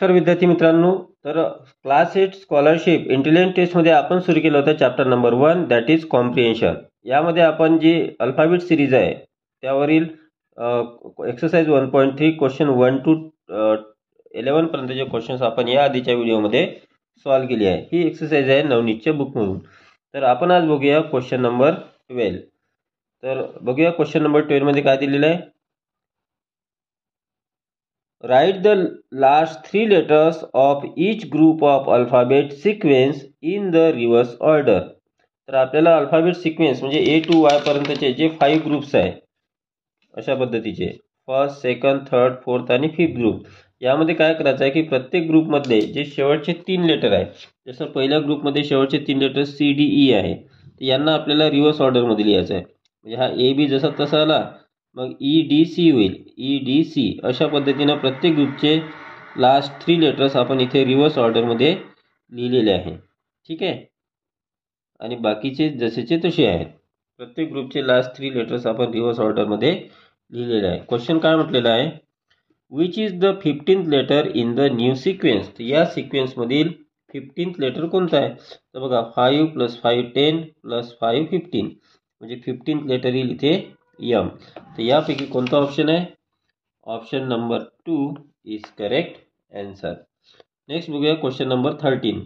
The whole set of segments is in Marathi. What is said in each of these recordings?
नमस्कार विद्यार्थी मित्रांनो. तर क्लास 8 स्कॉलरशिप इंटेलिजंट टेस्टमध्ये आपण सुरू केलं होतं chapter number 1 that is comprehension. यामध्ये आपण जी अल्फाबेट सिरीज आहे त्यावरील एक्सरसाइज 1.3 क्वेश्चन 1 to 11 पर्यंतचे क्वेश्चन्स आपण या आधीच्या व्हिडिओमध्ये सॉल्व्ह केली आहे. ही एक्सरसाइज आहे नवनीतच्या बुकमधून. तर आपण आज बघूया क्वेश्चन नंबर 12. तर बघूया क्वेश्चन नंबर 12 मध्ये काय दिलेलं आहे. Write the last 3 letters of each group of alphabet sequence in the reverse order. तर आपल्याला अल्फाबेट सिक्वेन्स म्हणजे A to Y पर्यंतचे जे 5 ग्रुप्स आहे अशा पद्धतीचे फर्स्ट, सेकंड, थर्ड, फोर्थ आणि फिफ्थ ग्रुप, यामध्ये काय करायचं आहे की प्रत्येक ग्रुपमधले जे शेवटचे 3 लेटर आहे, जसं पहिल्या ग्रुपमध्ये शेवटचे 3 लेटर CDE आहे, तर यांना आपल्याला रिव्हर्स ऑर्डरमध्ये लिहायचं आहे. म्हणजे हा AB जसा तसा आला मग EDC होईल, EDC अशा पद्धतीने प्रत्येक ग्रुपचे लास्ट 3 लेटर्स आपण इथे रिव्हर्स ऑर्डरमध्ये लिहिलेले आहे. ठीक आहे, आणि बाकीचे जसेचे तसे आहेत. प्रत्येक ग्रुपचे लास्ट 3 लेटर्स आपण रिव्हर्स ऑर्डरमध्ये लिहिलेले आहे. क्वेश्चन काय म्हटलेला आहे, which is the 15th letter in the new sequence. तर या सिक्वेन्समधील 15th लेटर कोणता आहे. तर बघा 5 + 5 10 + 5 15, म्हणजे 15th लेटर येईल इथे M. तर यापैकी कोणता ऑप्शन आहे. Option number 2 is correct answer. Next बघूया question number 13.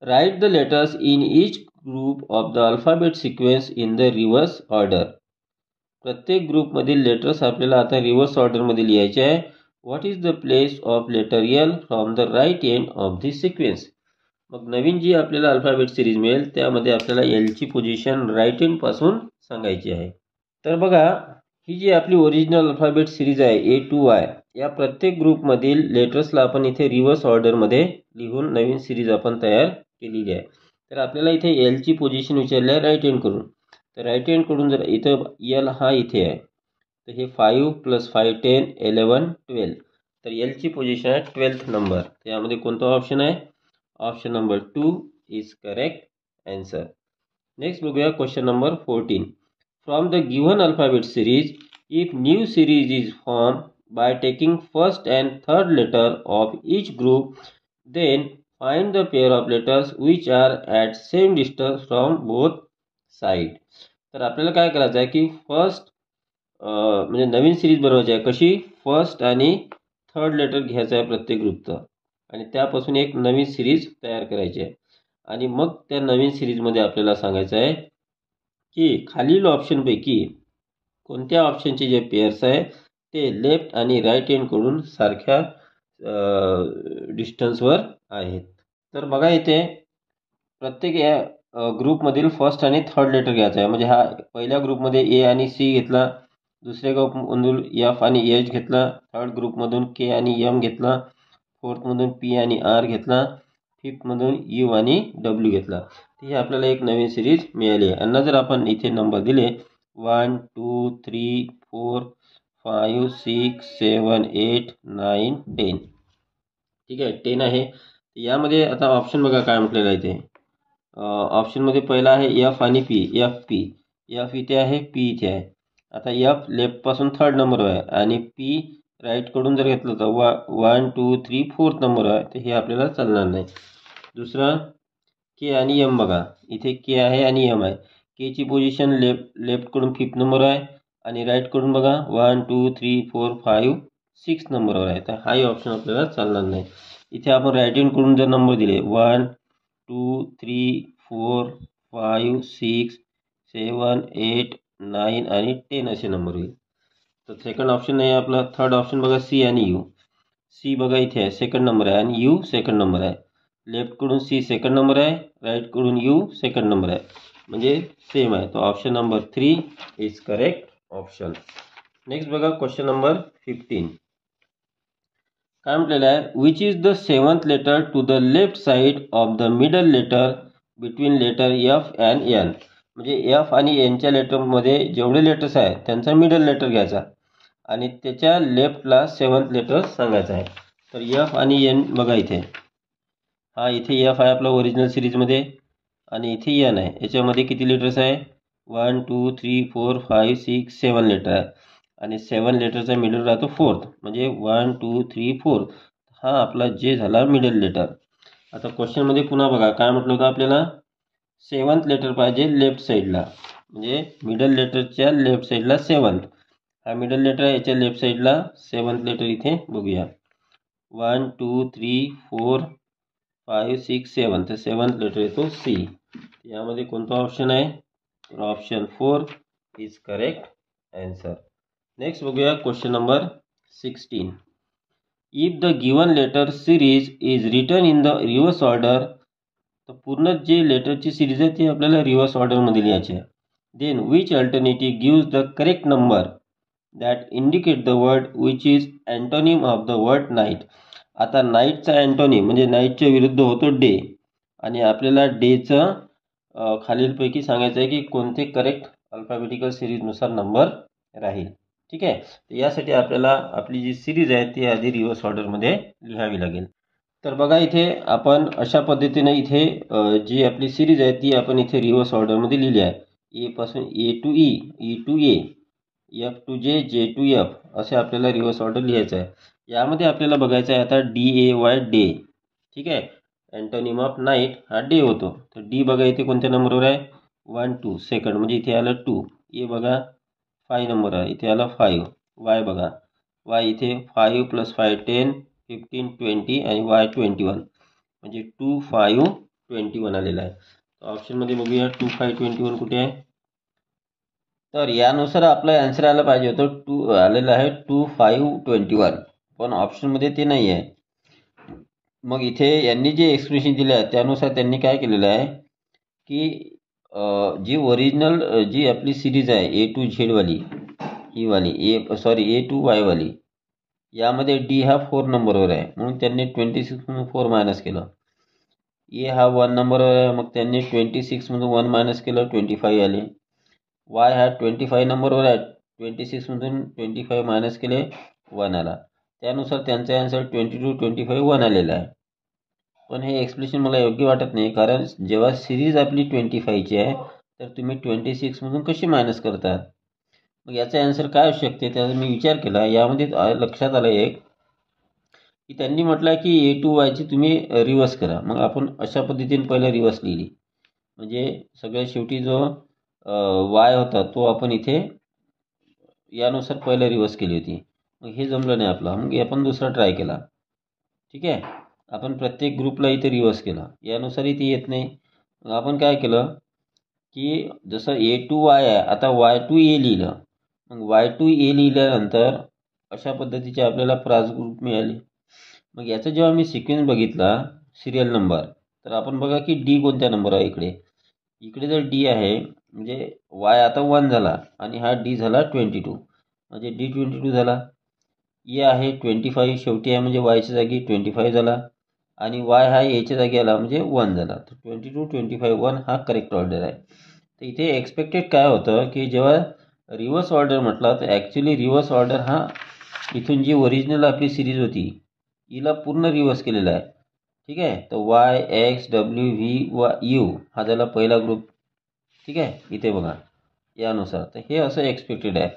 Write the letters in each group of the alphabet sequence in the reverse order. प्रत्येक ग्रुपमधील लेटर्स आपल्याला आता रिव्हर्स ऑर्डरमध्ये लिहायचे आहे. What is the place of letter L from the right end of the sequence. मग नवीन जी आपल्याला अल्फाबेट सिरीज मिळेल त्यामध्ये आपल्याला Lची पोझिशन राईट एंड पासून सांगायची आहे. तर बघा, ही जी आपली ओरिजिनल अल्फाबेट सिरीज आहे A to Y, या प्रत्येक ग्रुपमधील लेटर्सला आपण इथे रिव्हर्स ऑर्डरमध्ये लिहून नवीन सिरीज आपण तयार केलेली आहे. तर आपल्याला इथे Lची पोझिशन विचारली आहे राईट हँड कडून. तर राईट हँड कडून जर इथं L हा इथे आहे, तर हे 5 + 5 10 11 12, तर Lची पोझिशन आहे 12th नंबर. यामध्ये कोणता ऑप्शन आहे. Option number 2 is correct answer. Next बघूया question number 14. From the given alphabet series, if new series is formed by taking first and third letter of each group, then find the pair of letters which are at same distance from both side. तर आपल्याला काय करायचं आहे की फर्स्ट म्हणजे नवीन सिरीज बनवायची आहे. कशी, फर्स्ट आणि थर्ड लेटर घ्यायचं आहे प्रत्येक ग्रुपचं आणि त्यापासून एक नवीन सिरीज तयार करायची आहे. आणि मग त्या नवीन सिरीजमध्ये आपल्याला सांगायचं आहे की खालील ऑप्शनपैकी कोणत्या ऑप्शनचे जे पेअर्स आहे ते लेफ्ट आणि राईट हँड कडून सारख्या डिस्टन्सवर आहेत. तर बघा, इथे प्रत्येक या ग्रुपमधील फर्स्ट आणि थर्ड लेटर घ्यायचा आहे. म्हणजे हा पहिल्या ग्रुपमध्ये A आणि C घेतला, दुसऱ्या ग्रुपमधून F आणि H घेतला, थर्ड ग्रुपमधून K आणि M घेतला, फोर्थमधून P आणि R घेतला, फिफ्थमधून U आणि W घेतला. ही आपल्याला एक नवीन सिरीज मिळाली आहे. यांना जर आपण इथे नंबर दिले 1 2 3 4 5 6 7 8 9 10, ठीक आहे, 10 आहे. यामध्ये आता ऑप्शन बघा काय म्हटलेलं आहे इथे. ऑप्शनमध्ये पहिला आहे F आणि P. F इथे आहे, P इथे आहे. आता F लेफ्टपासून थर्ड नंबरवर आहे आणि P राईटकडून जर घेतलं तर 1 2 3 फोर्थ नंबर आहे, तर हे आपल्याला चालणार नाही. दुसरं K आणि M बघा, इथे K आहे आणि M आहे. Kची पोझिशन लेफ्टकडून फिफ्थ नंबर आहे आणि राईटकडून बघा 1 2 3 4 5 6 नंबरवर आहे, तर हाही ऑप्शन आपल्याला चालणार नाही. इथे आपण राईट हँडकडून जर नंबर दिले 1 2 3 4 5 6 7 8 9 आणि 10 असे नंबर होईल. तर सेकंड ऑप्शन नाही आपला. थर्ड ऑप्शन बघा C आणि U. C बघा इथे आहे, सेकंड नंबर आहे आणि U सेकंड नंबर आहे. लेफ्टकडून C सेकंड नंबर आहे, राईटकडून U सेकंड नंबर आहे, म्हणजे सेम आहे. तो option number 3 is correct option. Next बघा क्वेश्चन नंबर 15. काय म्हटलेलं आहे, which is the 7th letter to the left side of the middle letter between letter F and N. म्हणजे F आणि Nच्या लेटरमध्ये जेवढे लेटर्स आहेत त्यांचा मिडल लेटर घ्यायचा आणि त्याच्या लेफ्टला 7th लेटर सांगायचं आहे. तर F आणि N बघा इथे, हा इथे F आहे आपला ओरिजिनल सिरीजमध्ये आणि इथे N आहे. याच्यामध्ये किती लेटर्स आहे, 1 2 3 4 5 6 7 लेटर आहे आणि 7 लेटरचा मिडल राहतो फोर्थ, म्हणजे 1 2 3 4. हा आपला जे झाला मिडल लेटर. आता क्वेश्चनमध्ये पुन्हा बघा काय म्हटलं होतं आपल्याला, 7th लेटर पाहिजे लेफ्ट साईडला, म्हणजे मिडल लेटरच्या लेफ्ट साईडला 7th. हा मिडल लेटर आहे, याच्या लेफ्ट साईडला 7th लेटर इथे बघूया. 1 2 3 4 5 6 7, तर 7th लेटर येतो सी. यामध्ये कोणता ऑप्शन आहे, तर option 4 is correct answer. Next बघूया question number 16. If the given letter series is written in the reverse order, तर पूर्ण जे लेटरची सिरीज आहे ती आपल्याला रिव्हर्स ऑर्डरमध्ये लिहायची आहे. Then which alternative gives the correct number that indicate the word which is antonym of the word night. आता नाईटचा अँटोनिम म्हणजे नाईटच्या विरुद्ध होतो डे, आणि आपल्याला डेचं खालीलपैकी सांगायचं आहे की कोणते करेक्ट अल्फाबेटिकल सिरीजनुसार नंबर राहील. ठीक आहे, तर यासाठी आपल्याला आपली जी सिरीज आहे ती आधी रिव्हर्स ऑर्डरमध्ये लिहावी लागेल. तर बघा इथे आपण अशा पद्धतीने इथे जी आपली सिरीज आहे ती आपण इथे रिव्हर्स ऑर्डरमध्ये लिहिली आहे. ए पासून A to E, E to A, F to J, J to F, असे आपल्याला रिव्हर्स ऑर्डर लिहायचं आहे. यामध्ये आपल्याला बघायचं आहे आता डी ए वाय डे. ठीक आहे, अँटोनिम ऑफ नाईट हा डे होतो. तर डी बघा इथे कोणत्या नंबरवर आहे, 1 2 सेकंड, म्हणजे इथे आलं 2. ए बघा 5 नंबर आहे, इथे आला 5. वाय बघा, वाय इथे 5 + 5 10 15 20 आणि वाय 21, म्हणजे 2 5 21 आलेला आहे. ऑप्शनमध्ये बघूया 2 5 21 कुठे आहे, तर यानुसार आपला आन्सर आला पाहिजे होतं 2 आलेलं आहे 2 5 21, पण ऑप्शनमध्ये ते नाही आहे. मग इथे यांनी जे एक्सप्रेशन दिले आहे त्यानुसार त्यांनी काय केलेलं आहे की जी ओरिजिनल जी आपली सिरीज आहे ए टू झेडवाली, ही वाली ए टू वायवाली, यामध्ये डी हा 4 नंबरवर आहे म्हणून त्यांनी 26 मधून 4 मायनस केलं. ए हा 1 नंबरवर आहे, मग त्यांनी 26 मधून 1 मायनस केलं, 25 आले. वाय हा 25 नंबरवर आहे, 26 मधून 25 मायनस केले, 1 आला. त्यानुसार त्यांचा आन्सर 22 25 1 आलेला आहे. पण हे एक्सप्लेनेशन मला योग्य वाटत नाही, कारण जेव्हा सिरीज आपली 25ची आहे तर तुम्ही 26 मधून कशी मायनस करतात. मग याचा आन्सर काय असू शकते त्याचा मी विचार केला. यामध्ये लक्षात आलं एक की त्यांनी म्हटलं की ए टू वायची तुम्ही रिव्हर्स करा. मग आपण अशा पद्धतीने पहिलं रिव्हर्स लिहिली, म्हणजे सगळ्यात शेवटी जो वाय होता तो आपण इथे यानुसार पहिलं रिव्हर्स केली होती. मग हे जमलं नाही आपला, मग आपण दुसरा ट्राय केला. ठीक आहे, आपण प्रत्येक ग्रुपला इथे रिव्हर्स केला, यानुसारही ती येत नाही. मग आपण काय केलं की जसं ए टू वाय आहे आता वाय टू ए लिहिलं. मग वाय टू ए लिहिल्यानंतर अशा पद्धतीचे आपल्याला प्रास ग्रुप मिळाले. मग याचा जेव्हा मी सिक्वेन्स बघितला सिरियल नंबर, तर आपण बघा की डी कोणत्या नंबर आहे इकडे. इकडे जर डी आहे म्हणजे वाय आता 1 झाला आणि हा डी झाला 22, म्हणजे डी 22 झाला. ए आहे 25 शेवटी आहे म्हणजे वायच्या जागी 25 झाला, आणि वाय हा एच्या जागी आला म्हणजे 1 झाला. तर 22 25 1 हा करेक्ट ऑर्डर आहे. तर इथे एक्सपेक्टेड काय होतं की जेव्हा रिव्हर्स ऑर्डर म्हटला तर ॲक्च्युली रिव्हर्स ऑर्डर हा इथून जी ओरिजिनल आपली सिरीज होती हिला पूर्ण रिव्हर्स केलेला आहे. ठीक आहे, तर वाय एक्स डब्ल्यू व्ही व यू हा झाला पहिला ग्रुप. ठीक आहे, इथे बघा यानुसार, तर हे असं एक्सपेक्टेड आहे.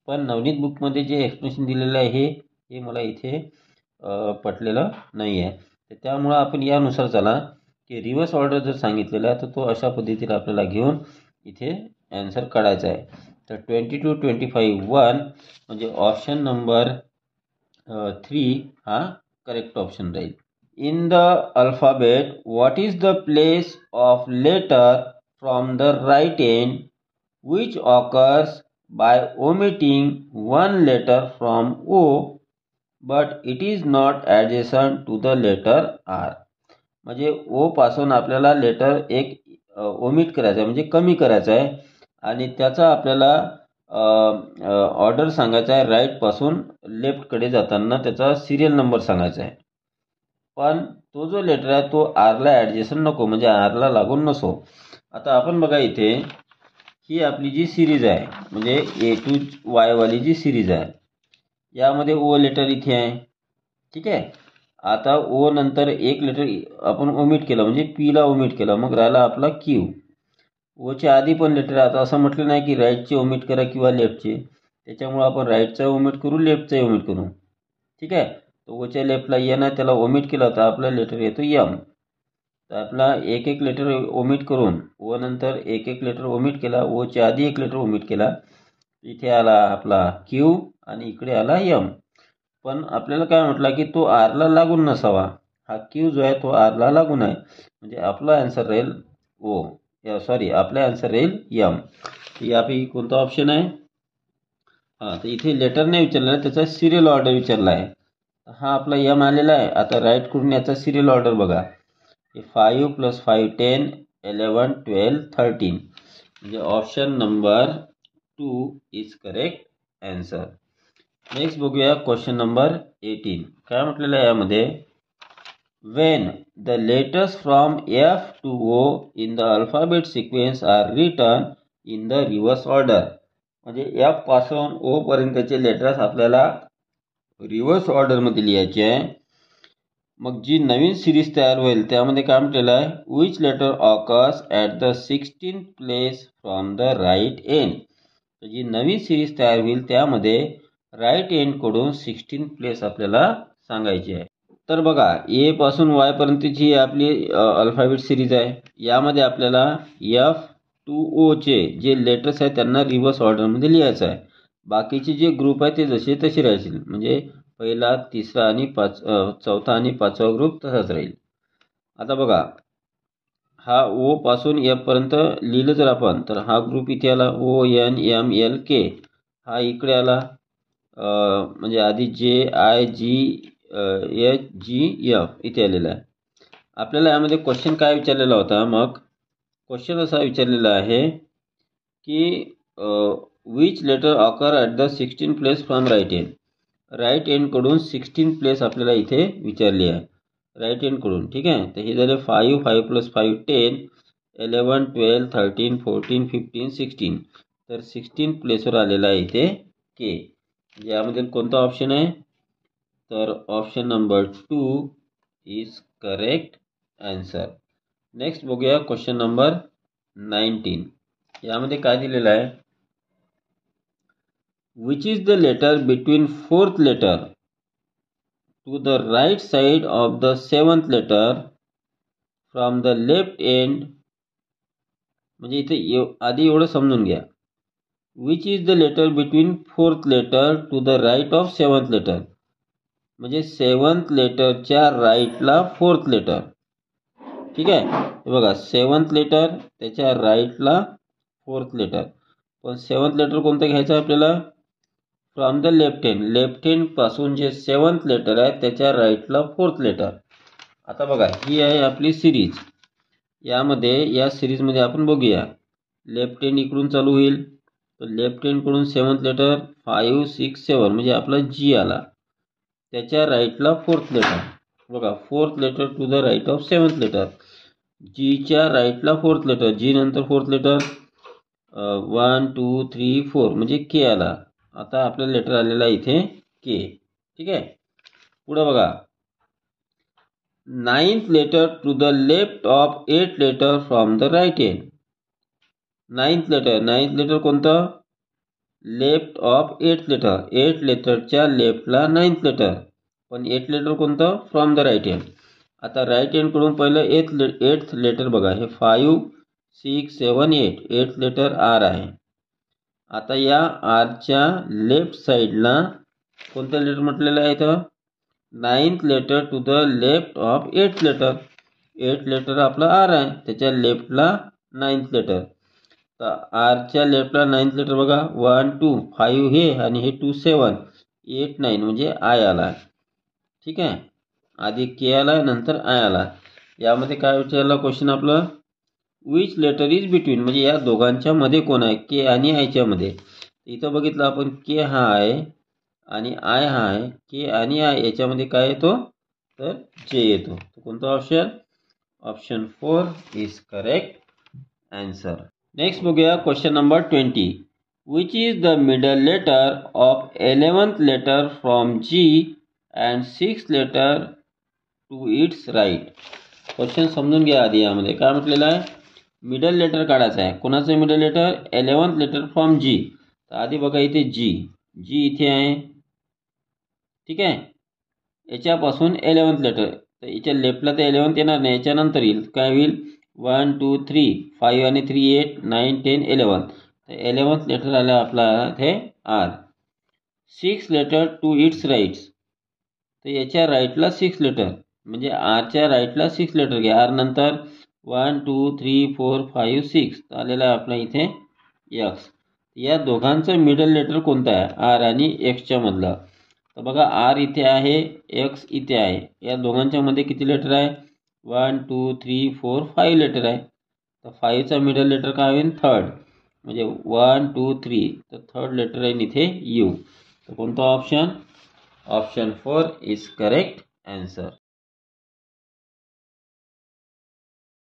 पण नवनीत बुकमध्ये जे एक्सप्लेनेशन दिलेलं आहे हे मला इथे पटलेलं नाही आहे. तर त्यामुळं आपण यानुसार चला की रिव्हर्स ऑर्डर जर सांगितलेला आहे तर तो अशा पद्धतीने आपल्याला घेऊन इथे ॲन्सर काढायचा आहे. तर 22 25 1 म्हणजे ऑप्शन नंबर 3 हा करेक्ट ऑप्शन राहील. In the alphabet what is the place of letter from the right end which occurs by omitting one letter from O but it is not adjacent to the letter R. म्हणजे O पासून आपल्याला लेटर एक ओमिट करायचा आहे म्हणजे कमी करायचा आहे, आणि त्याचा आपल्याला ऑर्डर सांगायचा आहे राईटपासून लेफ्टकडे जाताना त्याचा सिरियल नंबर सांगायचा आहे. पण तो जो लेटर आहे तो आरला ॲडजेसंट नको, म्हणजे आरला लागून नसो. आता आपण बघा इथे ही आपली जी सिरीज आहे म्हणजे ए टू वायवाली जी सिरीज आहे यामध्ये ओ लेटर इथे आहे. ठीक आहे, आता ओ नंतर एक लेटर आपण ओमिट केलं म्हणजे पीला ओमिट केलं, मग राहिला आपला क्यू. ओच्या आधी पण लेटर, आता असं म्हटलं नाही की राईटचे ओमिट करा किंवा लेफ्टचे, त्याच्यामुळं आपण राईटचा ओमिट करू लेफ्टचा ओमिट करू. ठीक आहे, तर ओच्या लेफ्टला एन आहे, त्याला ओमिट केलं तर आपला लेटर येतो एम. तर आपला एक एक लेटर ओमिट करून ओ नंतर एक एक लेटर ओमिट केला, ओच्या आधी एक लेटर ओमिट केला, इथे आला आपला क्यू आणि इकडे आला एम. पण आपल्याला काय म्हटलं की तो आरला लागून नसावा. हा क्यू जो आहे तो आरला लागून आहे, म्हणजे आपला आन्सर राहील ओ, सॉरी आपला आन्सर राहील एम. यापैकी कोणता ऑप्शन आहे? हां, तर इथे लेटर नाही विचारलं आहे, त्याचा सिरियल ऑर्डर विचारला आहे. हा आपला एम आलेला आहे. आता राईटकडून याचा सिरियल ऑर्डर बघा. 5 + 5 10 11 12 13, म्हणजे option number 2 is correct answer. Next बघूया क्वेश्चन नंबर 18. काय म्हटलेलं आहे यामध्ये? When the letters from F to O in the alphabet sequence are written in the reverse order. म्हणजे एफ पासून ओ पर्यंतचे लेटर्स आपल्याला रिव्हर्स ऑर्डरमध्ये लिहायचे आहे. मग जी नवीन सिरीज तयार होईल त्यामध्ये काय म्हटलेलं आहे? Which letter occurs at the 16th place from the right end. तर जी नवीन सिरीज तयार होईल त्यामध्ये राईट एंडकडून 16th प्लेस आपल्याला सांगायची आहे. तर बघा, ए पासून वाय पर्यंतची आपली अल्फाबेट सिरीज आहे. यामध्ये आपल्याला एफ टू ओचे जे लेटर्स आहेत त्यांना रिव्हर्स ऑर्डरमध्ये लिहायचं आहे. बाकीचे जे ग्रुप आहे ते जसे तसे राहतील, म्हणजे पहिला, तिसरा आणि चौथा आणि पाचवा ग्रुप तसाच राहील. आता बघा, हा ओ पासून एफ पर्यंत लिहिलं जर आपण तर हा ग्रुप इथे आला, O N M L K. हा इकडे आला, म्हणजे आधी J I G H G F इथे आलेला आहे. आपल्याला यामध्ये क्वेश्चन काय विचारलेला होता? मग क्वेश्चन असा विचारलेला आहे की which letter occur at the 16th place from right end. Right एंडकडून 16th प्लेस आपल्याला इथे विचारली आहे, राईट एंडकडून. ठीक आहे, तर हे झाले 5 5 + 5 10 11 12 13 14 15 16. तर 16th प्लेसवर आलेला आहे इथे के. यामध्ये कोणता ऑप्शन आहे? तर option number 2 is correct answer. Next बघूया क्वेश्चन नंबर 19. यामध्ये काय दिलेलं आहे? Which is the letter between 4th letter to the right side of the 7th letter from the left end. म्हणजे इथे आधी एवढं समजून घ्या. Which is the letter between 4th letter to the right of 7th letter. म्हणजे 7th लेटरच्या राईटला 4th लेटर. ठीक आहे, हे बघा 7th लेटर त्याच्या राईटला 4th लेटर. पण 7th लेटर कोणतं घ्यायचं आपल्याला? From the left hand. Left hand पासून जे 7th लेटर आहे त्याच्या राईटला 4th लेटर. आता बघा, ही आहे आपली सिरीज. यामध्ये या सिरीजमध्ये आपण बघूया, लेफ्ट हँड इकडून चालू होईल, तर लेफ्ट हँडकडून 7th लेटर 5 6 7, म्हणजे आपला जी आला, त्याच्या राईटला 4th लेटर. बघा, 4th letter to the right of 7th letter. जीच्या राईटला 4th लेटर, जी नंतर 4th लेटर 1 2 3 4, म्हणजे के आला. आता आपला लेटर आलेला इथे के. ठीक आहे, पुढे बघा, 9th letter to the left of 8th letter from the right end. 9th letter कोणतं? Left of 8th letter. 8th लेटरच्या लेफ्टला 9th लेटर. पण 8th लेटर कोणतं? From the right end. आता राईट एंडकडून पहिलं 8th लेटर बघा, हे 5 6 7 8. 8th लेटर आर आहे. आता या आरच्या लेफ्ट साईडला कोणतं लेटर म्हटलेलं आहे इथं? 9th letter to the left of 8th letter. 8th letter आपला आर आहे, त्याच्या लेफ्टला 9th लेटर. तर आरच्या लेफ्टला 9th लेटर बघा, 1 2 5 हे आणि हे 2 7 8 9, म्हणजे आय आला. ठीक आहे, आधी के आला नंतर आय आला. यामध्ये काय विचारला क्वेश्चन आपलं? विच लेटर इज बिटवीन, म्हणजे या दोघांच्या मध्ये कोण आहे? के आणि आयच्या मध्ये. इथं बघितलं आपण, के हा आहे आणि आय हा आहे. के आणि आय याच्यामध्ये काय येतो? तर जे येतो. कोणता option? Option 4 is correct answer. Next बघूया question number 20. Which is the middle letter of 11th letter from G and 6th letter to its right. Question समजून घ्या आधी. यामध्ये काय म्हटलेलं आहे? मिडल लेटर काढायचं आहे. कोणाचं middle letter? 11th letter from G. तर आधी बघा, इथे जी इथे आहे. ठीक आहे, याच्यापासून 11th लेटर, तर याच्या लेफ्टला तर 11th येणार नाही, याच्यानंतर येईल. काय होईल? 1 2 3 5 आणि 3 8 9 10 11. तर 11th लेटर आलं आपला हे R. 6 letter to its rights, तर याच्या राईटला 6 लेटर, म्हणजे आरच्या राईटला 6 लेटर घ्या. आर नंतर 1 2 3 4 5 6 आलेला आहे आपला इथे एक्स. या दोघांचं मिडल लेटर कोणतं आहे? आर आणि एक्सच्या मधलं. तर बघा, आर इथे आहे, एक्स इथे आहे. या दोघांच्या मध्ये किती लेटर आहे? 1 2 3 4 5 लेटर आहे. तर 5चा मिडल लेटर काय होईल? थर्ड, म्हणजे 1 2 3. तर थर्ड लेटर आहे इथे यू. तर कोणता option? Option 4 is correct answer.